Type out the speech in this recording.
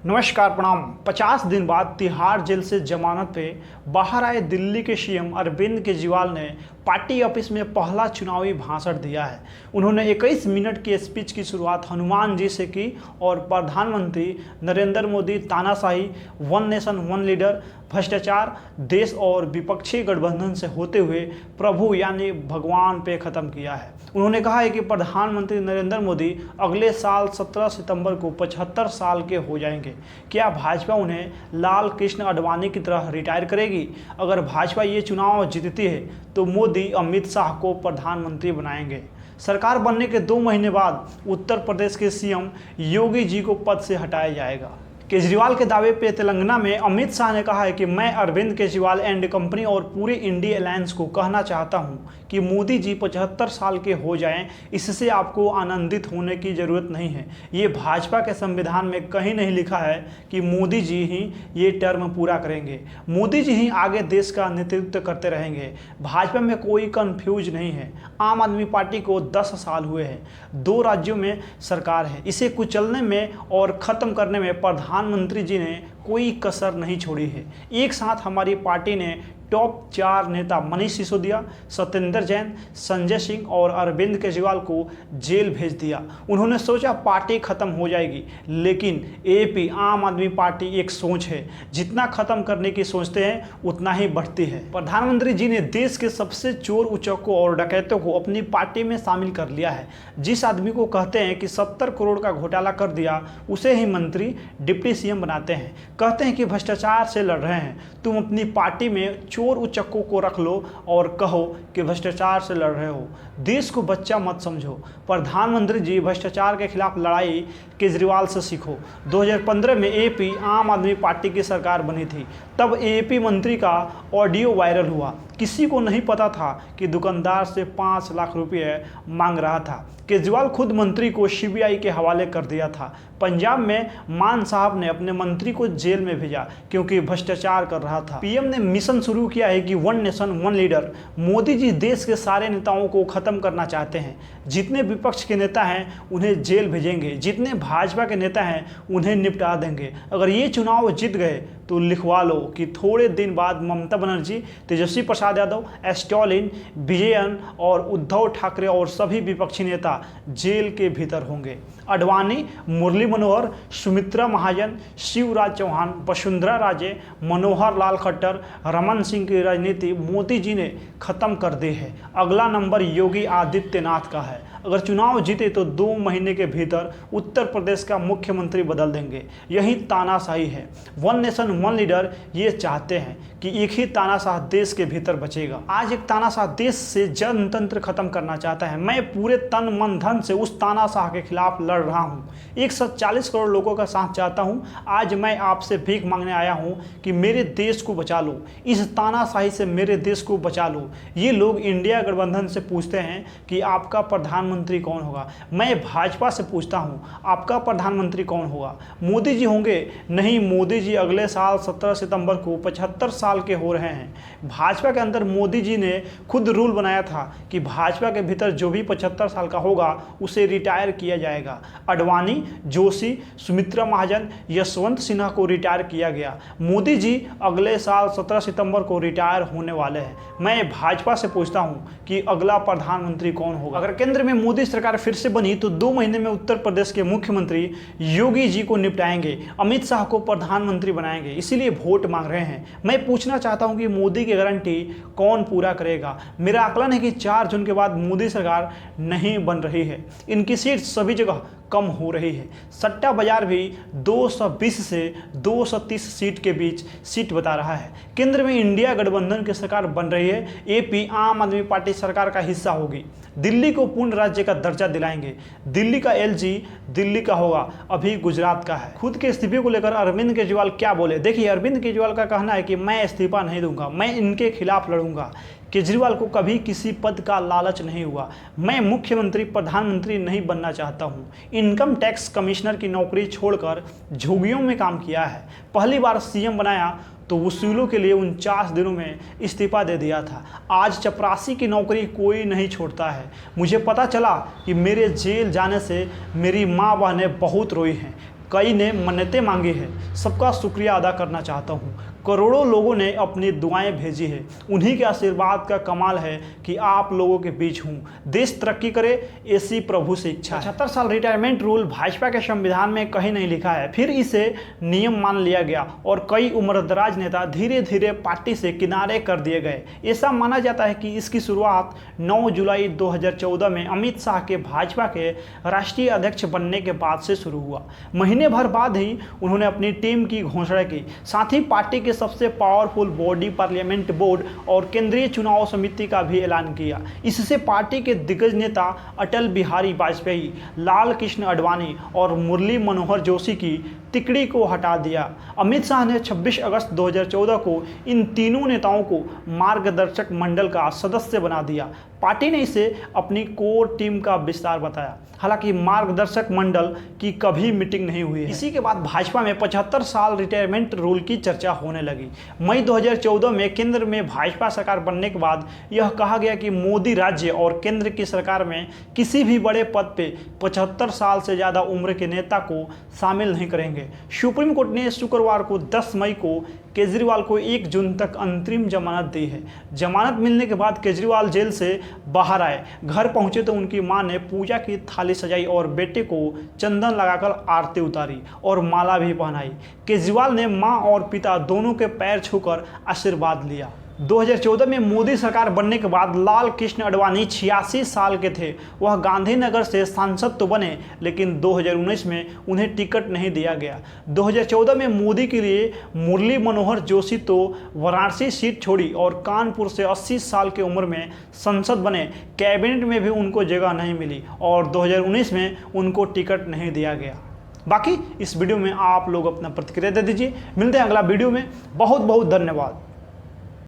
नमस्कार प्रणाम। 50 दिन बाद तिहाड़ जेल से जमानत पे बाहर आए दिल्ली के सीएम अरविंद केजरीवाल ने पार्टी ऑफिस में पहला चुनावी भाषण दिया है। उन्होंने 21 मिनट की स्पीच की शुरुआत हनुमान जी से की और प्रधानमंत्री नरेंद्र मोदी तानाशाही, वन नेशन वन लीडर, भ्रष्टाचार, देश और विपक्षी गठबंधन से होते हुए प्रभु यानी भगवान पे ख़त्म किया है। उन्होंने कहा है कि प्रधानमंत्री नरेंद्र मोदी अगले साल 17 सितंबर को 75 साल के हो जाएंगे। क्या भाजपा उन्हें लाल कृष्ण आडवाणी की तरह रिटायर करेगी? अगर भाजपा ये चुनाव जीतती है तो मोदी अमित शाह को प्रधानमंत्री बनाएंगे। सरकार बनने के 2 महीने बाद उत्तर प्रदेश के सीएम योगी जी को पद से हटाया जाएगा। केजरीवाल के दावे पे तेलंगाना में अमित शाह ने कहा है कि मैं अरविंद केजरीवाल एंड कंपनी और पूरे इंडिया अलायंस को कहना चाहता हूं कि मोदी जी 75 साल के हो जाएं, इससे आपको आनंदित होने की ज़रूरत नहीं है। ये भाजपा के संविधान में कहीं नहीं लिखा है कि मोदी जी ही ये टर्म पूरा करेंगे। मोदी जी ही आगे देश का नेतृत्व करते रहेंगे। भाजपा में कोई कन्फ्यूज नहीं है। आम आदमी पार्टी को 10 साल हुए हैं, 2 राज्यों में सरकार है। इसे कुचलने में और ख़त्म करने में प्रधानमंत्री जी ने कोई कसर नहीं छोड़ी है। एक साथ हमारी पार्टी ने टॉप 4 नेता मनीष सिसोदिया, सत्येंद्र जैन, संजय सिंह और अरविंद केजरीवाल को जेल भेज दिया। उन्होंने सोचा पार्टी खत्म हो जाएगी, लेकिन एपी आम आदमी पार्टी एक सोच है, जितना खत्म करने की सोचते हैं उतना ही बढ़ती है। प्रधानमंत्री जी ने देश के सबसे चोर उचक्कों और डकैतों को अपनी पार्टी में शामिल कर लिया है। जिस आदमी को कहते हैं कि 70 करोड़ का घोटाला कर दिया, उसे ही मंत्री डिप्टी सीएम बनाते हैं। कहते हैं कि भ्रष्टाचार से लड़ रहे हैं। तुम अपनी पार्टी में चोर उचक्कों को रख लो और कहो कि भ्रष्टाचार से लड़ रहे हो। देश को बच्चा मत समझो। प्रधानमंत्री जी भ्रष्टाचार के खिलाफ लड़ाई केजरीवाल से सीखो। 2015 में एपी आम आदमी पार्टी की सरकार बनी थी। तब एपी मंत्री का ऑडियो वायरल हुआ। किसी को नहीं पता था कि दुकानदार से 5 लाख रुपए मांग रहा था। केजरीवाल खुद मंत्री को सीबीआई के हवाले कर दिया था। पंजाब में मान साहब ने अपने मंत्री को जेल में भेजा क्योंकि भ्रष्टाचार कर रहा था। पीएम ने मिशन शुरू किया है कि one nation one leader. Modi ji देश के सारे नेताओं को खत्म करना चाहते हैं। जितने विपक्ष के नेता हैं उन्हें जेल भेजेंगे, जितने भाजपा के नेता हैं उन्हें निपटा देंगे। अगर ये चुनाव जीत गए तो लिखवा लो कि थोड़े दिन बाद ममता बनर्जी, तेजस्वी प्रसाद यादव, स्टालिन, विजयन और उद्धव ठाकरे और सभी विपक्षी नेता जेल के भीतर होंगे। आडवाणी, मुरली मनोहर, सुमित्रा महाजन, शिवराज चौहान, वसुंधरा राजे, मनोहर लाल खट्टर, रमन सिंह की राजनीति मोदी जी ने खत्म कर दी है। अगला नंबर योगी आदित्यनाथ का है। अगर चुनाव जीते तो 2 महीने के भीतर उत्तर प्रदेश का मुख्यमंत्री बदल देंगे। यही तानाशाही है। वन नेशन वन लीडर ये चाहते हैं कि एक ही तानाशाह देश के भीतर बचेगा। आज एक तानाशाह देश से जनतंत्र खत्म करना चाहता है। मैं पूरे तन मन धन से उस तानाशाह के खिलाफ लड़ रहा हूँ। 140 करोड़ लोगों का साथ चाहता हूँ। आज मैं आपसे भीख मांगने आया हूँ कि मेरे देश को बचा लो, इस तानाशाही से मेरे देश को बचा लो। ये लोग इंडिया गठबंधन से पूछते हैं कि आपका प्रधानमंत्री कौन होगा। मैं भाजपा से पूछता हूँ आपका प्रधानमंत्री कौन होगा? मोदी जी होंगे? नहीं, मोदी जी अगले साल 17 सितंबर को 75 साल के हो रहे हैं। भाजपा के अंदर मोदी जी ने खुद रूल बनाया था कि भाजपा के भीतर जो भी 75 साल का होगा उसे रिटायर किया जाएगा। आडवाणी, जोशी, सुमित्रा महाजन, यशवंत सिन्हा को रिटायर किया गया। मोदी जी अगले साल 17 सितंबर को रिटायर होने वाले हैं। मैं भाजपा से पूछता हूँ कि अगला प्रधानमंत्री कौन होगा? अगर केंद्र में मोदी सरकार फिर से बनी तो 2 महीने में उत्तर प्रदेश के मुख्यमंत्री योगी जी को निपटाएंगे, अमित शाह को प्रधानमंत्री बनाएंगे। इसीलिए वोट मांग रहे हैं। मैं पूछना चाहता हूं कि मोदी की गारंटी कौन पूरा करेगा? मेरा आकलन है कि 4 जून के बाद मोदी सरकार नहीं बन रही है। इनकी सीट सभी जगह कम हो रही है। सट्टा बाजार भी 220 से 230 सीट के बीच सीट बता रहा है। केंद्र में इंडिया गठबंधन की सरकार बन रही है। एपी आम आदमी पार्टी सरकार का हिस्सा होगी। दिल्ली को पूर्ण राज्य का दर्जा दिलाएंगे। दिल्ली का एलजी दिल्ली का होगा, अभी गुजरात का है। खुद के इस्तीफे को लेकर अरविंद केजरीवाल क्या बोले? देखिए, अरविंद केजरीवाल का कहना है कि मैं इस्तीफा नहीं दूंगा, मैं इनके खिलाफ लड़ूंगा। केजरीवाल को कभी किसी पद का लालच नहीं हुआ। मैं मुख्यमंत्री प्रधानमंत्री नहीं बनना चाहता हूं। इनकम टैक्स कमिश्नर की नौकरी छोड़कर झुग्गियों में काम किया है। पहली बार सीएम बनाया तो वसूलों के लिए 49 दिनों में इस्तीफा दे दिया था। आज चपरासी की नौकरी कोई नहीं छोड़ता है। मुझे पता चला कि मेरे जेल जाने से मेरी माँ बहनें बहुत रोई हैं। कई ने मन्नतें मांगी है। सबका शुक्रिया अदा करना चाहता हूँ। करोड़ों लोगों ने अपनी दुआएं भेजी है। उन्हीं के आशीर्वाद का कमाल है कि आप लोगों के बीच हूँ। देश तरक्की करे, ऐसी प्रभु से इच्छा है। 75 साल रिटायरमेंट रूल भाजपा के संविधान में कहीं नहीं लिखा है, फिर इसे नियम मान लिया गया और कई उम्रदराज नेता धीरे धीरे पार्टी से किनारे कर दिए गए। ऐसा माना जाता है कि इसकी शुरुआत 9 जुलाई 2014 में अमित शाह के भाजपा के राष्ट्रीय अध्यक्ष बनने के बाद से शुरू हुआ। महीने भर बाद ही उन्होंने अपनी टीम की घोषणा की। साथ ही पार्टी के सबसे पावरफुल बॉडी पार्लियामेंट बोर्ड और केंद्रीय चुनाव समिति का भी ऐलान किया। इससे पार्टी के दिग्गज नेता अटल बिहारी वाजपेयी, लाल कृष्ण आडवाणी और मुरली मनोहर जोशी की तिकड़ी को हटा दिया। अमित शाह ने 26 अगस्त 2014 को इन तीनों नेताओं को मार्गदर्शक मंडल का सदस्य बना दिया। पार्टी ने इसे अपनी कोर टीम का विस्तार बताया। हालांकि मार्गदर्शक मंडल की कभी मीटिंग नहीं हुई है। इसी के बाद भाजपा में 75 साल रिटायरमेंट रूल की चर्चा होने लगी। मई 2014 में केंद्र में भाजपा सरकार बनने के बाद यह कहा गया कि मोदी राज्य और केंद्र की सरकार में किसी भी बड़े पद पे 75 साल से ज़्यादा उम्र के नेता को शामिल नहीं करेंगे। सुप्रीम कोर्ट ने शुक्रवार को 10 मई को केजरीवाल को 1 जून तक अंतरिम जमानत दी है। जमानत मिलने के बाद केजरीवाल जेल से बाहर आए। घर पहुंचे तो उनकी मां ने पूजा की थाली सजाई और बेटे को चंदन लगाकर आरती उतारी और माला भी पहनाई। केजरीवाल ने मां और पिता दोनों के पैर छूकर आशीर्वाद लिया। 2014 में मोदी सरकार बनने के बाद लाल कृष्ण आडवाणी 86 साल के थे। वह गांधीनगर से सांसद तो बने, लेकिन 2019 में उन्हें टिकट नहीं दिया गया। 2014 में मोदी के लिए मुरली मनोहर जोशी तो वाराणसी सीट छोड़ी और कानपुर से 80 साल की उम्र में संसद बने। कैबिनेट में भी उनको जगह नहीं मिली और 2019 में उनको टिकट नहीं दिया गया। बाकी इस वीडियो में आप लोग अपना प्रतिक्रिया दे दीजिए। मिलते हैं अगला वीडियो में। बहुत बहुत धन्यवाद।